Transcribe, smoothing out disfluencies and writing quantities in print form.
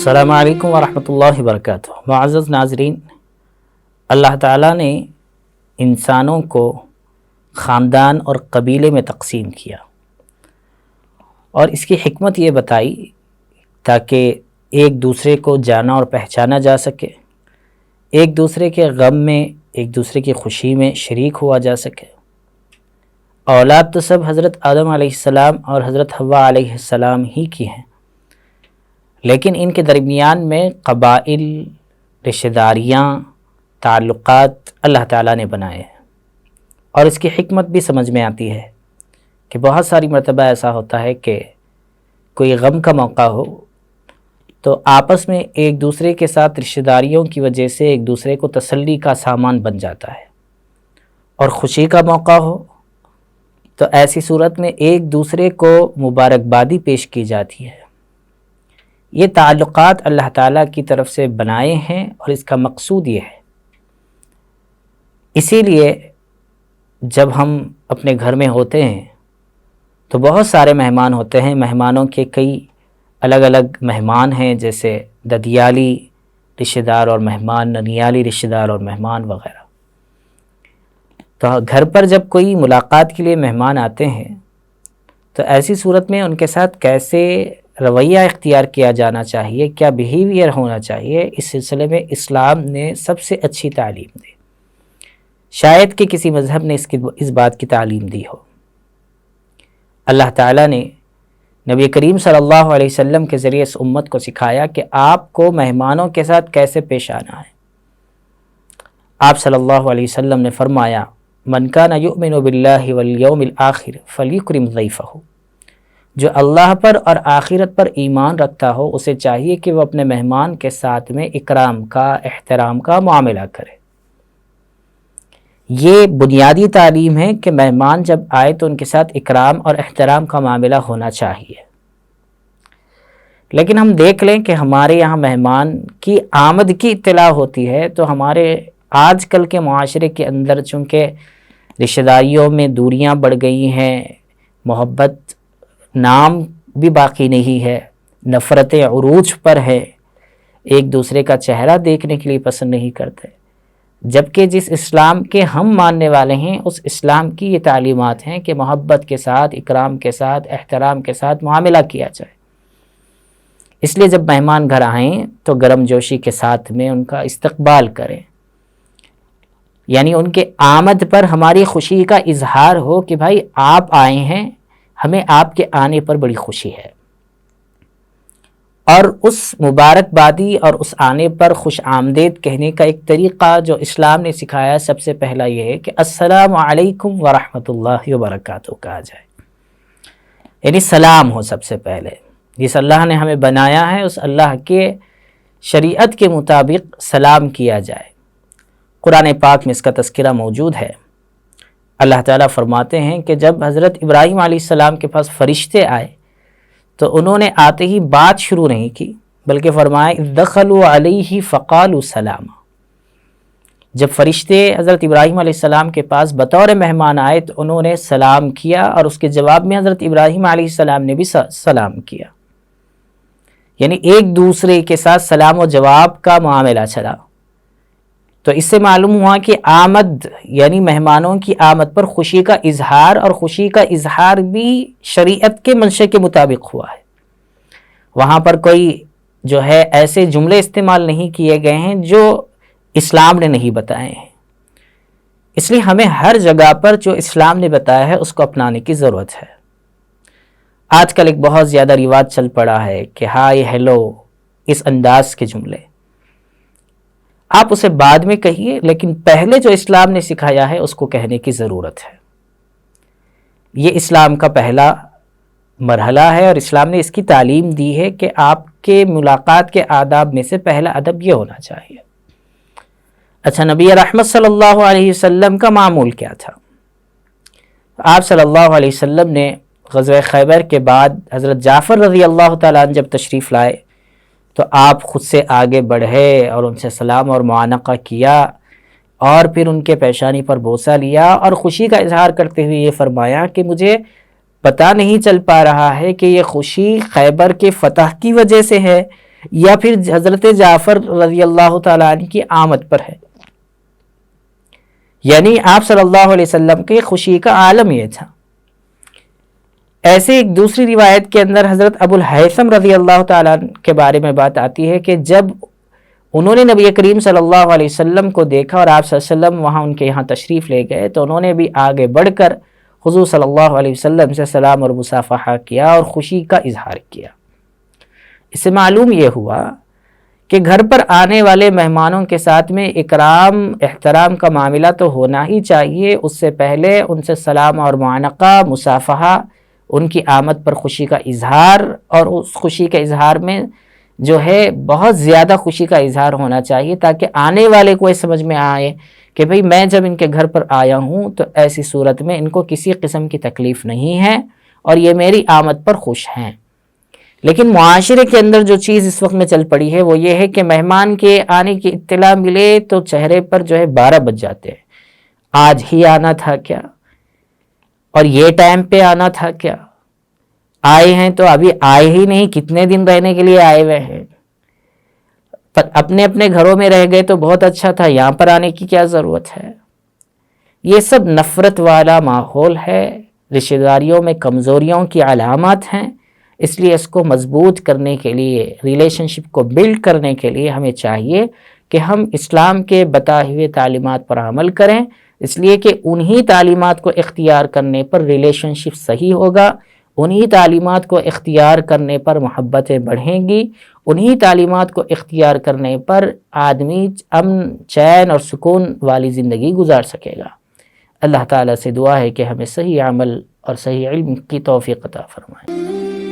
السلام علیکم ورحمۃ اللہ وبرکاتہ۔ معزز ناظرین، اللہ تعالیٰ نے انسانوں کو خاندان اور قبیلے میں تقسیم کیا اور اس کی حکمت یہ بتائی تاکہ ایک دوسرے کو جانا اور پہچانا جا سکے، ایک دوسرے کے غم میں ایک دوسرے کی خوشی میں شریک ہوا جا سکے۔ اولاد تو سب حضرت آدم علیہ السلام اور حضرت حوا علیہ السلام ہی کی ہیں، لیکن ان کے درمیان میں قبائل، رشتہ داریاں، تعلقات اللہ تعالیٰ نے بنائے ہیں، اور اس کی حکمت بھی سمجھ میں آتی ہے کہ بہت ساری مرتبہ ایسا ہوتا ہے کہ کوئی غم کا موقع ہو تو آپس میں ایک دوسرے کے ساتھ رشتہ داریوں کی وجہ سے ایک دوسرے کو تسلی کا سامان بن جاتا ہے، اور خوشی کا موقع ہو تو ایسی صورت میں ایک دوسرے کو مبارکبادی پیش کی جاتی ہے۔ یہ تعلقات اللہ تعالیٰ کی طرف سے بنائے ہیں اور اس کا مقصود یہ ہے۔ اسی لیے جب ہم اپنے گھر میں ہوتے ہیں تو بہت سارے مہمان ہوتے ہیں، مہمانوں کے کئی الگ الگ مہمان ہیں، جیسے ددیالی رشتہ دار اور مہمان، ننیالی رشتہ دار اور مہمان وغیرہ۔ تو گھر پر جب کوئی ملاقات کے لیے مہمان آتے ہیں تو ایسی صورت میں ان کے ساتھ کیسے رویہ اختیار کیا جانا چاہیے، کیا بیہیویئر ہونا چاہیے، اس سلسلے میں اسلام نے سب سے اچھی تعلیم دی۔ شاید کہ کسی مذہب نے اس بات کی تعلیم دی ہو۔ اللہ تعالیٰ نے نبی کریم صلی اللہ علیہ وسلم کے ذریعے اس امت کو سکھایا کہ آپ کو مہمانوں کے ساتھ کیسے پیش آنا ہے۔ آپ صلی اللہ علیہ وسلم نے فرمایا، من کان یؤمن باللہ والیوم الآخر فلیکرم ضیفہ، جو اللہ پر اور آخرت پر ایمان رکھتا ہو اسے چاہیے کہ وہ اپنے مہمان کے ساتھ میں اکرام کا، احترام کا معاملہ کرے۔ یہ بنیادی تعلیم ہے کہ مہمان جب آئے تو ان کے ساتھ اکرام اور احترام کا معاملہ ہونا چاہیے۔ لیکن ہم دیکھ لیں کہ ہمارے یہاں مہمان کی آمد کی اطلاع ہوتی ہے تو ہمارے آج کل کے معاشرے کے اندر چونکہ رشتہ داریوں میں دوریاں بڑھ گئی ہیں، محبت نام بھی باقی نہیں ہے، نفرتیں عروج پر ہے، ایک دوسرے کا چہرہ دیکھنے کے لیے پسند نہیں کرتے، جبکہ جس اسلام کے ہم ماننے والے ہیں اس اسلام کی یہ تعلیمات ہیں کہ محبت کے ساتھ، اکرام کے ساتھ، احترام کے ساتھ معاملہ کیا جائے۔ اس لیے جب مہمان گھر آئیں تو گرم جوشی کے ساتھ میں ان کا استقبال کریں، یعنی ان کے آمد پر ہماری خوشی کا اظہار ہو کہ بھائی آپ آئے ہیں، ہمیں آپ کے آنے پر بڑی خوشی ہے، اور اس مبارکبادی اور اس آنے پر خوش آمدید کہنے کا ایک طریقہ جو اسلام نے سکھایا، سب سے پہلا یہ ہے کہ السلام علیکم ورحمۃ اللہ وبرکاتہ کہا جائے، یعنی سلام ہو سب سے پہلے۔ جس اللہ نے ہمیں بنایا ہے اس اللہ کے شریعت کے مطابق سلام کیا جائے۔ قرآن پاک میں اس کا تذکرہ موجود ہے۔ اللہ تعالیٰ فرماتے ہیں کہ جب حضرت ابراہیم علیہ السلام کے پاس فرشتے آئے تو انہوں نے آتے ہی بات شروع نہیں کی، بلکہ فرمایا دخلوا علیہ فقالوا سلاما۔ جب فرشتے حضرت ابراہیم علیہ السلام کے پاس بطور مہمان آئے تو انہوں نے سلام کیا، اور اس کے جواب میں حضرت ابراہیم علیہ السلام نے بھی سلام کیا، یعنی ایک دوسرے کے ساتھ سلام و جواب کا معاملہ چلا۔ تو اس سے معلوم ہوا کہ آمد یعنی مہمانوں کی آمد پر خوشی کا اظہار، اور خوشی کا اظہار بھی شریعت کے منشے کے مطابق ہوا ہے۔ وہاں پر کوئی جو ہے ایسے جملے استعمال نہیں کیے گئے ہیں جو اسلام نے نہیں بتائے ہیں۔ اس لیے ہمیں ہر جگہ پر جو اسلام نے بتایا ہے اس کو اپنانے کی ضرورت ہے۔ آج کل ایک بہت زیادہ رواج چل پڑا ہے کہ ہائے ہیلو، اس انداز کے جملے آپ اسے بعد میں کہیے، لیکن پہلے جو اسلام نے سکھایا ہے اس کو کہنے کی ضرورت ہے۔ یہ اسلام کا پہلا مرحلہ ہے، اور اسلام نے اس کی تعلیم دی ہے کہ آپ کے ملاقات کے آداب میں سے پہلا ادب یہ ہونا چاہیے۔ اچھا، نبی رحمت صلی اللہ علیہ وسلم کا معمول کیا تھا؟ آپ صلی اللہ علیہ وسلم نے غزوہ خیبر کے بعد حضرت جعفر رضی اللہ تعالیٰ عنہ جب تشریف لائے تو آپ خود سے آگے بڑھے اور ان سے سلام اور معانقہ کیا، اور پھر ان کے پیشانی پر بوسہ لیا، اور خوشی کا اظہار کرتے ہوئے یہ فرمایا کہ مجھے پتہ نہیں چل پا رہا ہے کہ یہ خوشی خیبر کے فتح کی وجہ سے ہے یا پھر حضرت جعفر رضی اللہ تعالیٰ عنہ کی آمد پر ہے، یعنی آپ صلی اللہ علیہ وسلم کے خوشی کا عالم یہ تھا۔ ایسے ایک دوسری روایت کے اندر حضرت ابو الہیثم رضی اللہ تعالیٰ عنہ کے بارے میں بات آتی ہے کہ جب انہوں نے نبی کریم صلی اللہ علیہ وسلم کو دیکھا اور آپ صلی اللہ علیہ وسلم وہاں ان کے یہاں تشریف لے گئے تو انہوں نے بھی آگے بڑھ کر حضور صلی اللہ علیہ وسلم سے سلام اور مصافحہ کیا اور خوشی کا اظہار کیا۔ اس سے معلوم یہ ہوا کہ گھر پر آنے والے مہمانوں کے ساتھ میں اکرام احترام کا معاملہ تو ہونا ہی چاہیے، اس سے پہلے ان سے سلام اور معانقہ، مصافحہ، ان کی آمد پر خوشی کا اظہار، اور اس خوشی کے اظہار میں جو ہے بہت زیادہ خوشی کا اظہار ہونا چاہیے تاکہ آنے والے کو یہ سمجھ میں آئے کہ بھئی میں جب ان کے گھر پر آیا ہوں تو ایسی صورت میں ان کو کسی قسم کی تکلیف نہیں ہے اور یہ میری آمد پر خوش ہیں۔ لیکن معاشرے کے اندر جو چیز اس وقت میں چل پڑی ہے وہ یہ ہے کہ مہمان کے آنے کی اطلاع ملے تو چہرے پر جو ہے 12 بج جاتے ہیں، آج ہی آنا تھا کیا، اور یہ ٹائم پہ آنا تھا کیا، آئے ہیں تو ابھی آئے ہی نہیں، کتنے دن رہنے کے لیے آئے ہوئے ہیں، اپنے اپنے گھروں میں رہ گئے تو بہت اچھا تھا، یہاں پر آنے کی کیا ضرورت ہے۔ یہ سب نفرت والا ماحول ہے، رشتہ داریوں میں کمزوریوں کی علامات ہیں۔ اس لیے اس کو مضبوط کرنے کے لیے، ریلیشن شپ کو بلڈ کرنے کے لیے ہمیں چاہیے کہ ہم اسلام کے بتائے ہوئے تعلیمات پر عمل کریں، اس لیے کہ انہی تعلیمات کو اختیار کرنے پر ریلیشن شپ صحیح ہوگا، انہی تعلیمات کو اختیار کرنے پر محبتیں بڑھیں گی، انہی تعلیمات کو اختیار کرنے پر آدمی امن، چین اور سکون والی زندگی گزار سکے گا۔ اللہ تعالیٰ سے دعا ہے کہ ہمیں صحیح عمل اور صحیح علم کی توفیق عطا فرمائے۔